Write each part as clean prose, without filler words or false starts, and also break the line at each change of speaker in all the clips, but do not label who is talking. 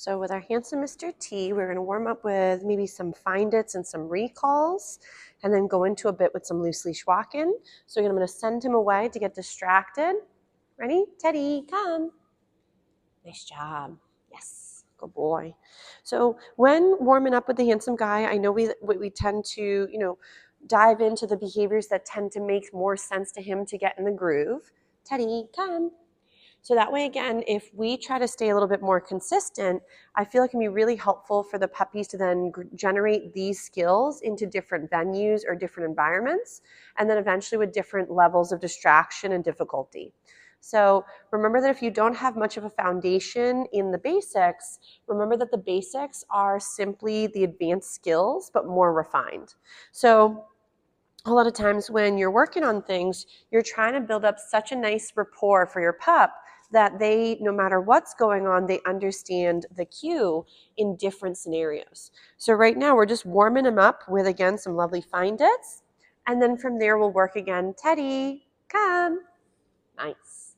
So with our handsome Mr. T, we're going to warm up with maybe some find its and some recalls, and then go into a bit with some loose leash walking. So again, I'm going to send him away to get distracted. Ready? Teddy, come. Nice job. Yes, good boy. So when warming up with the handsome guy, I know we tend to, dive into the behaviors that tend to make more sense to him to get in the groove. Teddy, come. So that way, again, if we try to stay a little bit more consistent, I feel it can be really helpful for the puppies to then generate these skills into different venues or different environments, and then eventually with different levels of distraction and difficulty. So remember that if you don't have much of a foundation in the basics, remember that the basics are simply the advanced skills, but more refined. So a lot of times when you're working on things, you're trying to build up such a nice rapport for your pup that they, no matter what's going on, they understand the cue in different scenarios. So right now we're just warming him up with, again, some lovely find its. And then from there we'll work again. Teddy, come. Nice.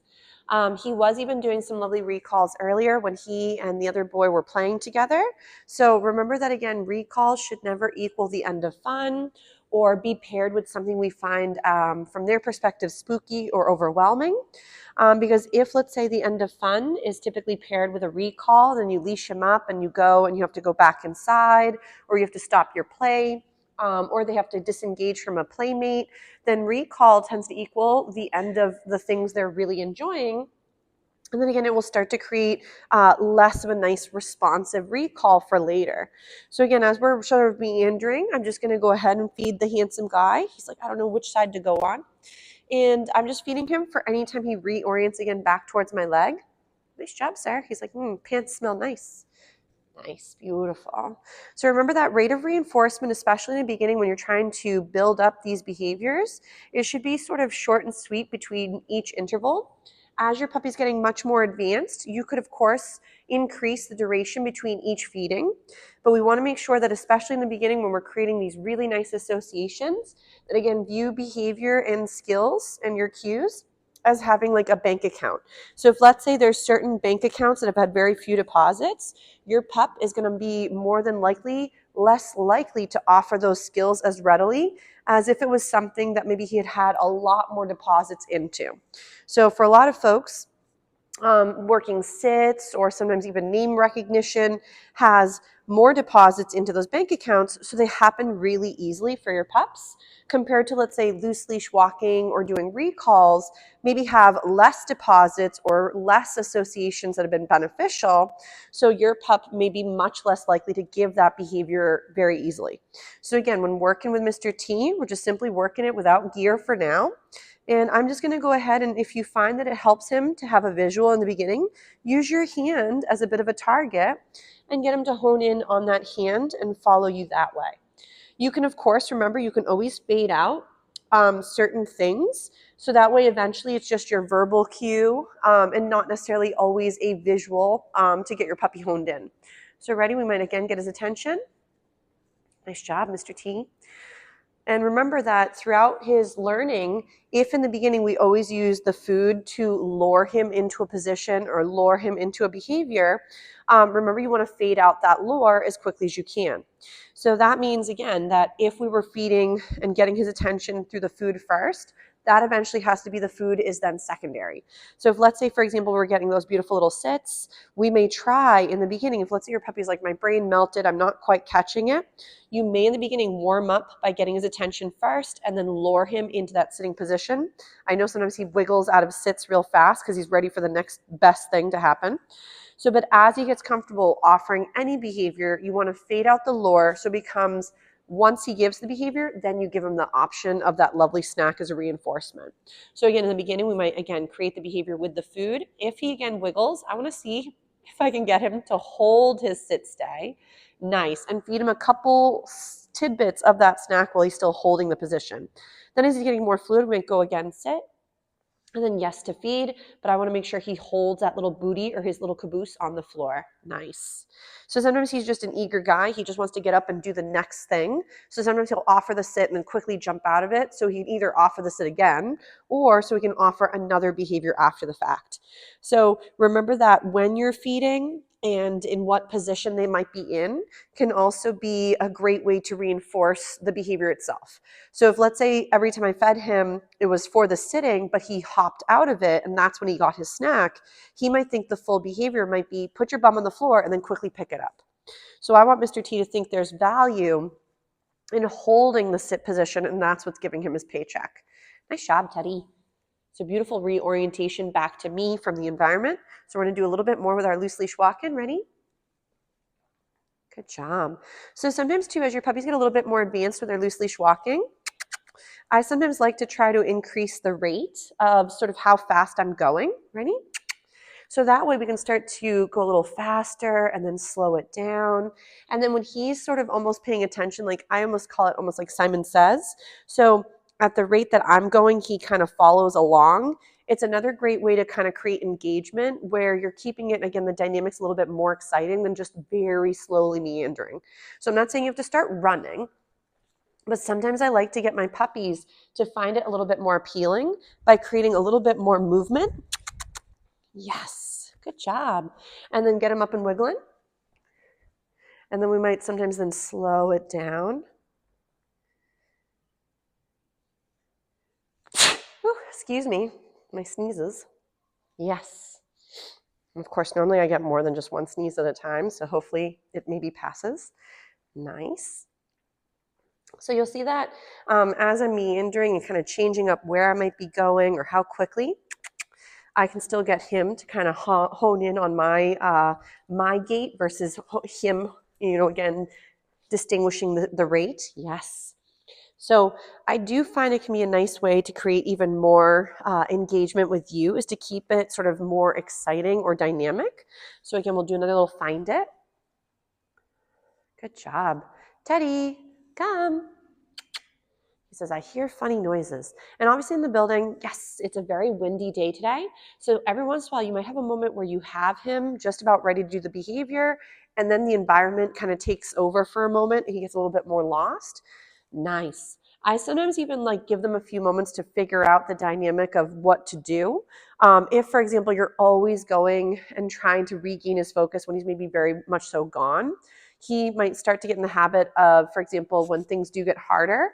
He was even doing some lovely recalls earlier when he and the other boy were playing together. So remember that, again, recalls should never equal the end of fun or be paired with something we find from their perspective spooky or overwhelming. Because if, let's say, the end of fun is typically paired with a recall, then you leash him up and you go and you have to go back inside, or you have to stop your play, or they have to disengage from a playmate, then recall tends to equal the end of the things they're really enjoying. And then again, it will start to create less of a nice responsive recall for later. So again, as we're sort of meandering, I'm just going to go ahead and feed the handsome guy. He's like, I don't know which side to go on. And I'm just feeding him for any time he reorients again back towards my leg. Nice job, sir. He's like, pants smell nice. Nice, beautiful. So remember that rate of reinforcement, especially in the beginning when you're trying to build up these behaviors, it should be sort of short and sweet between each interval. As your puppy's getting much more advanced, you could, of course, increase the duration between each feeding. But we want to make sure that, especially in the beginning when we're creating these really nice associations, that, again, view behavior and skills and your cues as having like a bank account. So if, let's say, there's certain bank accounts that have had very few deposits, your pup is going to be more than likely less likely to offer those skills as readily as if it was something that maybe he had had a lot more deposits into. So for a lot of folks, working sits or sometimes even name recognition has more deposits into those bank accounts, so they happen really easily for your pups, compared to, let's say, loose leash walking or doing recalls, maybe have less deposits or less associations that have been beneficial, so your pup may be much less likely to give that behavior very easily. So again, when working with Mr. T, we're just simply working it without gear for now. And I'm just going to go ahead, and if you find that it helps him to have a visual in the beginning, use your hand as a bit of a target and get him to hone in on that hand and follow you that way. You can, of course, remember, you can always fade out certain things. So that way, eventually, it's just your verbal cue and not necessarily always a visual to get your puppy honed in. So ready? We might again get his attention. Nice job, Mr. T. And remember that throughout his learning, if in the beginning we always use the food to lure him into a position or lure him into a behavior, remember you want to fade out that lure as quickly as you can. So that means, again, that if we were feeding and getting his attention through the food first, that eventually has to be the food is then secondary. So if, let's say, for example, we're getting those beautiful little sits, we may try in the beginning, if, let's say, your puppy's like, my brain melted, I'm not quite catching it, you may in the beginning warm up by getting his attention first and then lure him into that sitting position. I know sometimes he wiggles out of sits real fast because he's ready for the next best thing to happen. So, but as he gets comfortable offering any behavior, you want to fade out the lure so it becomes, once he gives the behavior, then you give him the option of that lovely snack as a reinforcement. So again, in the beginning, we might, again, create the behavior with the food. If he, again, wiggles, I want to see if I can get him to hold his sit stay. Nice. And feed him a couple tidbits of that snack while he's still holding the position. Then as he's getting more fluid, we might go again, sit. And then yes to feed, but I want to make sure he holds that little booty or his little caboose on the floor. Nice. So sometimes he's just an eager guy. He just wants to get up and do the next thing. So sometimes he'll offer the sit and then quickly jump out of it. So he'd either offer the sit again or so he can offer another behavior after the fact. So remember that when you're feeding, and in what position they might be in can also be a great way to reinforce the behavior itself. So if, let's say, every time I fed him, it was for the sitting, but he hopped out of it and that's when he got his snack, he might think the full behavior might be put your bum on the floor and then quickly pick it up. So I want Mr. T to think there's value in holding the sit position, and that's what's giving him his paycheck. Nice job, Teddy. So beautiful reorientation back to me from the environment. So we're going to do a little bit more with our loose leash walk-in. Ready? Good job. So sometimes too, as your puppies get a little bit more advanced with their loose leash walking, I sometimes like to try to increase the rate of sort of how fast I'm going. Ready? So that way we can start to go a little faster and then slow it down. And then when he's sort of almost paying attention, like I almost call it almost like Simon Says. So at the rate that I'm going, he kind of follows along. It's another great way to kind of create engagement where you're keeping it, again, the dynamics a little bit more exciting than just very slowly meandering. So I'm not saying you have to start running, but sometimes I like to get my puppies to find it a little bit more appealing by creating a little bit more movement. Yes, good job. And then get them up and wiggling. And then we might sometimes then slow it down. Excuse me, my sneezes. Yes. And of course, normally I get more than just one sneeze at a time, so hopefully it maybe passes. Nice. So you'll see that as I'm meandering and kind of changing up where I might be going or how quickly, I can still get him to kind of hone in on my gait versus him, again, distinguishing the rate. Yes. So I do find it can be a nice way to create even more engagement with you is to keep it sort of more exciting or dynamic. So again, we'll do another little find it. Good job. Teddy, come. He says, I hear funny noises. And obviously in the building, yes, it's a very windy day today. So every once in a while, you might have a moment where you have him just about ready to do the behavior, and then the environment kind of takes over for a moment and he gets a little bit more lost. Nice. I sometimes even give them a few moments to figure out the dynamic of what to do. If, for example, you're always going and trying to regain his focus when he's maybe very much so gone, he might start to get in the habit of, for example, when things do get harder,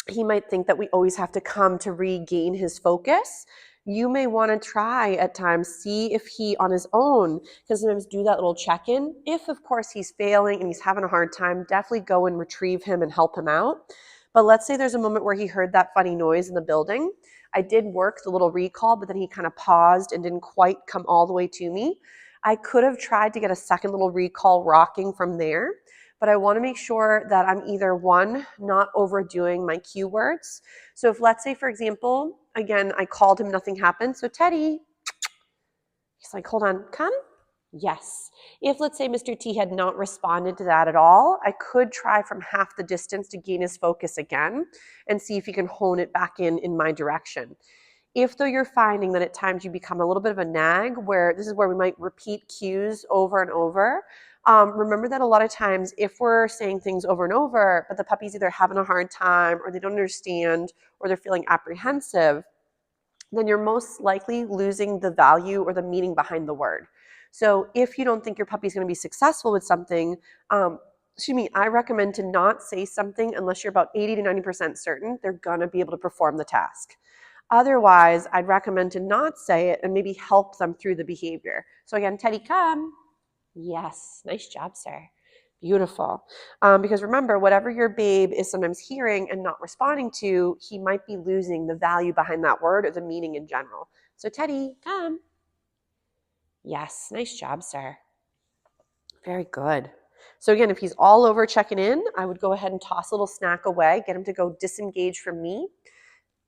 he might think that we always have to come to regain his focus. You may want to try at times, see if he on his own can sometimes do that little check-in. If, of course, he's failing and he's having a hard time, definitely go and retrieve him and help him out. But let's say there's a moment where he heard that funny noise in the building. I did work the little recall, but then he kind of paused and didn't quite come all the way to me. I could have tried to get a second little recall rocking from there, but I want to make sure that I'm either, one, not overdoing my cue words. So if, let's say, for example, again, I called him, nothing happened. So Teddy, he's like, hold on, come? Yes. If, let's say, Mr. T had not responded to that at all, I could try from half the distance to gain his focus again and see if he can hone it back in my direction. If, though, you're finding that at times you become a little bit of a nag, where this is where we might repeat cues over and over, remember that a lot of times if we're saying things over and over, but the puppy's either having a hard time or they don't understand or they're feeling apprehensive, then you're most likely losing the value or the meaning behind the word. So if you don't think your puppy's going to be successful with something, I recommend to not say something unless you're about 80 to 90% certain they're going to be able to perform the task. Otherwise, I'd recommend to not say it and maybe help them through the behavior. So again, Teddy, come. Yes, nice job, sir. Beautiful. Because remember, whatever your babe is sometimes hearing and not responding to, he might be losing the value behind that word or the meaning in general. So Teddy, come. Yes, nice job, sir. Very good. So again, if he's all over checking in, I would go ahead and toss a little snack away, get him to go disengage from me,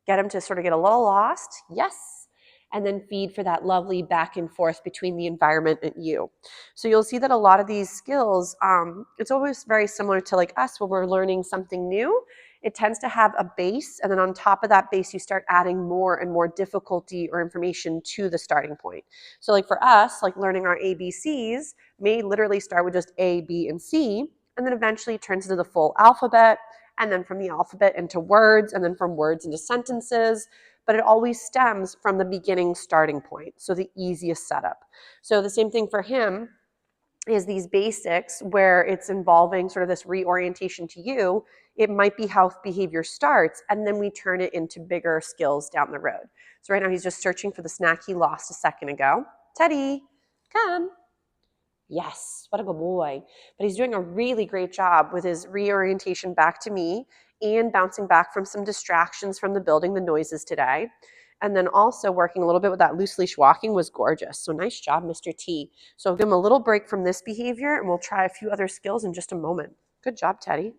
get him to sort of get a little lost. Yes. And then feed for that lovely back and forth between the environment and you. So you'll see that a lot of these skills, it's always very similar to us when we're learning something new. It tends to have a base, and then on top of that base, you start adding more and more difficulty or information to the starting point. So for us, learning our ABCs may literally start with just A, B, and C, and then eventually turns into the full alphabet, and then from the alphabet into words, and then from words into sentences. but it always stems from the beginning starting point, so the easiest setup. So the same thing for him is these basics where it's involving sort of this reorientation to you. It might be how behavior starts, and then we turn it into bigger skills down the road. So right now he's just searching for the snack he lost a second ago. Teddy, come. Yes, what a good boy. But he's doing a really great job with his reorientation back to me and bouncing back from some distractions from the building, the noises today. And then also working a little bit with that loose leash walking was gorgeous. So nice job, Mr. T. So I'll give him a little break from this behavior and we'll try a few other skills in just a moment. Good job, Teddy.